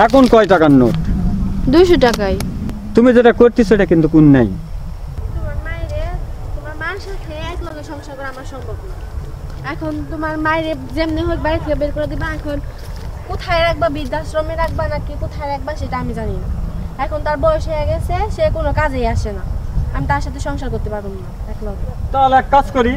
এখন কয় টাকার নোট? 200 টাকায়। তুমি যেটা করতেছো এটা কিন্তু কোন নাই। তোমার মার সাথে এক লগে সংসার করা আমার সম্ভব না। এখন তোমার মায়ের যেমনি হোক বাড়ি থেকে বের করে দিবা। এখন কোথায় রাখবা, বৃদ্ধাশ্রমে রাখবা নাকি কোথায় রাখবা সেটা আমি জানি না। এখন তার বয়স হয়ে গেছে, সে কোনো কাজেই আসে না। আমি তার সাথে সংসার করতে পারবো না এক লগে। তাহলে এক কাজ করি,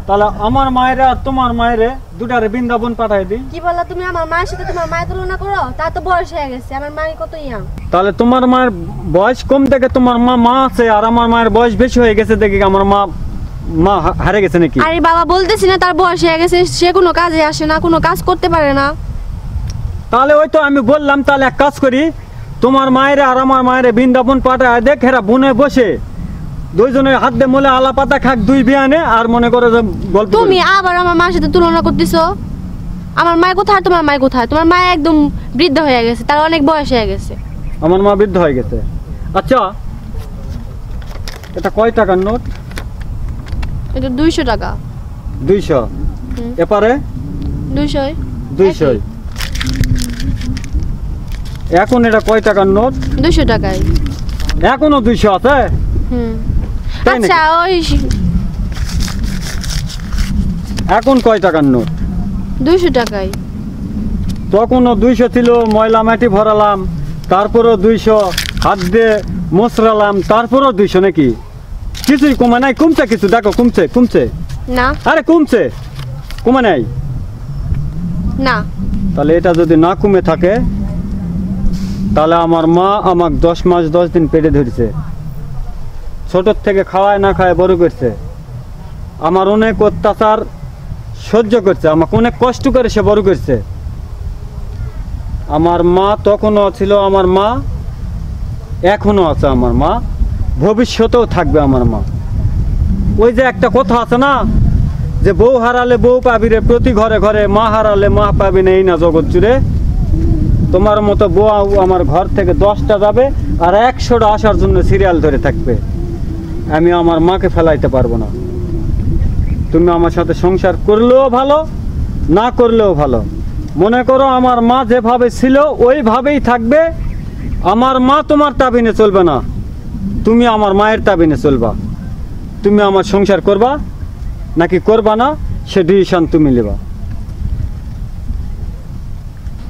তাহলে আমার মায়েরা আর তোমার মায়েরে দুটারে বৃন্দাবন পাঠাই দিই। কি বললা তুমি? আমার মায়ের সাথে তোমার মায়ের তুলনা করো? তার তো বয়স হয়ে গেছে, আমার মায়ের কত ইয়াং। তাহলে তোমার মায়ের বয়স কম দেখে তোমার মা আছে, আর আমার মায়ের বয়স বেশি হয়ে গেছে দেখে আমার মা হারে গেছে নাকি? আরে বাবা, বলতেছি না তার বয়স হয়ে গেছে, সে কোনো কাজে আসে না, কোনো কাজ করতে পারে না। তাহলে ওই তো আমি বললাম, তাহলে এক কাজ করি, তোমার মায়ের আর আমার মায়ের বৃন্দাবন পাঠায় দেখ, হেরা বনে বসে দুইজনের হাত দিয়ে মোলে আলা পাতা খাক, দুই বিয়ানে, আর মনে করো যে গল্প। তুমি আবার আমার মার সাথে তুলনা করতেছো। আমার মায়ের কোথায়, তোমার মায়ের কোথায়? তোমার মা একদম বৃদ্ধ হয়ে গেছে, তার অনেক বয়স হয়ে গেছে। আমার মা বৃদ্ধ হয়ে গেছে। আচ্ছা, এটা কয় টাকার নোট? এটা 200 টাকা। 200? এপারে 200। এখন এটা কয় টাকার নোট? 200 টাকায়। এখনো 200 আছে? তাই নাকি? আচ্ছা, ওই এখন কয় টাকার নোট? 200 টাকায়। তখনও 200 ছিল, ময়লা মাটি ভরালাম, তারপরও 200, হাত দিয়ে মশরালাম, তারপরও 200 নাকি? কিছুই কমে নাই? কমছে কিছু? দেখো, কমছে না। আরে কমছে, কমে নাই না। তাহলে এটা যদি না কমে থাকে, তাহলে আমার মা আমাকে 10 মাস 10 দিন পেটে ধরেছে, ছোটোর থেকে খাওয়ায় না খায় বড় করছে, আমার অনেক অত্যাচার সহ্য করছে, আমাকে অনেক কষ্ট করে সে বড় করছে। আমার মা তখনও ছিল, আমার মা এখনো আছে, আমার মা ভবিষ্যতেও থাকবে আমার মা। ওই যে একটা কথা আছে না, যে বউ হারালে বউ পাবি রে প্রতি ঘরে ঘরে, মা হারালে মা পাবি না এই না জগৎ জুড়ে। তোমার মতো বউ আমার ঘর থেকে 10টা যাবে আর 100টা আসার জন্য সিরিয়াল ধরে থাকবে। আমি আমার মাকে ফেলাইতে পারবো না। তুমি আমার সাথে সংসার করলেও ভালো, না করলেও ভালো। মনে করো আমার মা যেভাবে ছিল ওইভাবেই থাকবে। আমার মা তোমার তাবিনে চলবে না, তুমি আমার মায়ের তাবিনে চলবা। তুমি আমার সংসার করবা নাকি করবা না, সে ডিসিশন তুমি নেবা।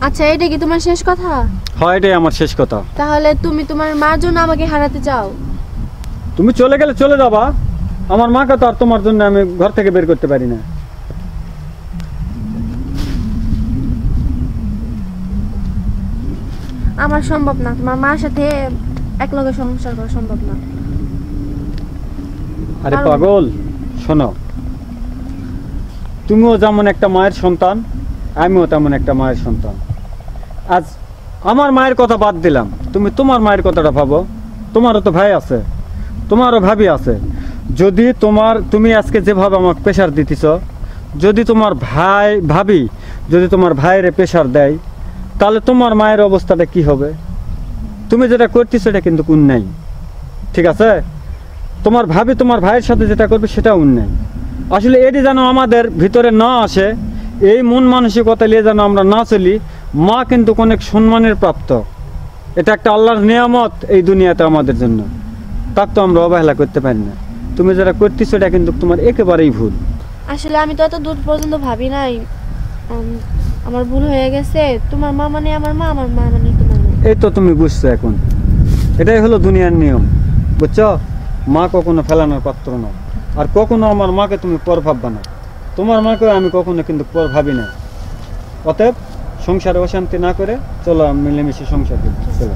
আচ্ছা, এটা কি তোমার শেষ কথা? হয়, এটাই আমার শেষ কথা। তাহলে তুমি তোমার মার জন্য আমাকে হারাতে চাও? তুমি চলে গেলে চলে যাবা, আমার মাকে তো আর তোমার জন্য আমি ঘর থেকে বের করতে পারি না। আমার সম্ভব না, তোমার মার সাথে এক লগে সংসার করা সম্ভব না। আরে পাগল, শোনো, তুমিও যেমন একটা মায়ের সন্তান, আমিও তেমন একটা মায়ের সন্তান। আজ আমার মায়ের কথা বাদ দিলাম, তুমি তোমার মায়ের কথাটা ভাবো। তোমারও তো ভাই আছে, তোমারও ভাবি আছে। যদি তুমি আজকে যেভাবে আমাকে প্রেশার দিতেছ, যদি তোমার ভাবি যদি তোমার ভাইয়ের প্রেশার দেয়, তাহলে তোমার মায়ের অবস্থাটা কি হবে? তুমি যেটা করতেছো এটা কিন্তু অন্যায়, ঠিক আছে? তোমার ভাবি তোমার ভাইয়ের সাথে যেটা করবে সেটা অন্যায়। আসলে এটি যেন আমাদের ভিতরে না আসে, এই মন মানসিকতা নিয়ে যেন আমরা না চলি। মা কিন্তু অনেক সম্মানের প্রাপ্ত, এটা একটা আল্লাহর নিয়ামত এই দুনিয়াতে আমাদের জন্য, তার তো আমরা অবহেলা করতে পারি না। তুমি যেটা করতেছো এটা কিন্তু তোমার একেবারেই ভুল। আসলে আমি তো এত দূর পর্যন্ত ভাবি নাই, আমার ভুল হয়ে গেছে। তোমার মা মানে আমার মা, আমার মা মানে তোমার মা। এই তো তুমি বুঝছো এখন, এটাই হলো দুনিয়ার নিয়ম, বুঝছো? মা কখনো ফেলানোর পাত্র না, আর কখনো আমার মাকে তুমি পর ভাববা না। তোমার মাকে আমি কখনো কিন্তু পর ভাবি না। অতএব সংসারে অশান্তি না করে চলো মিলেমিশে সংসার করতে চলো।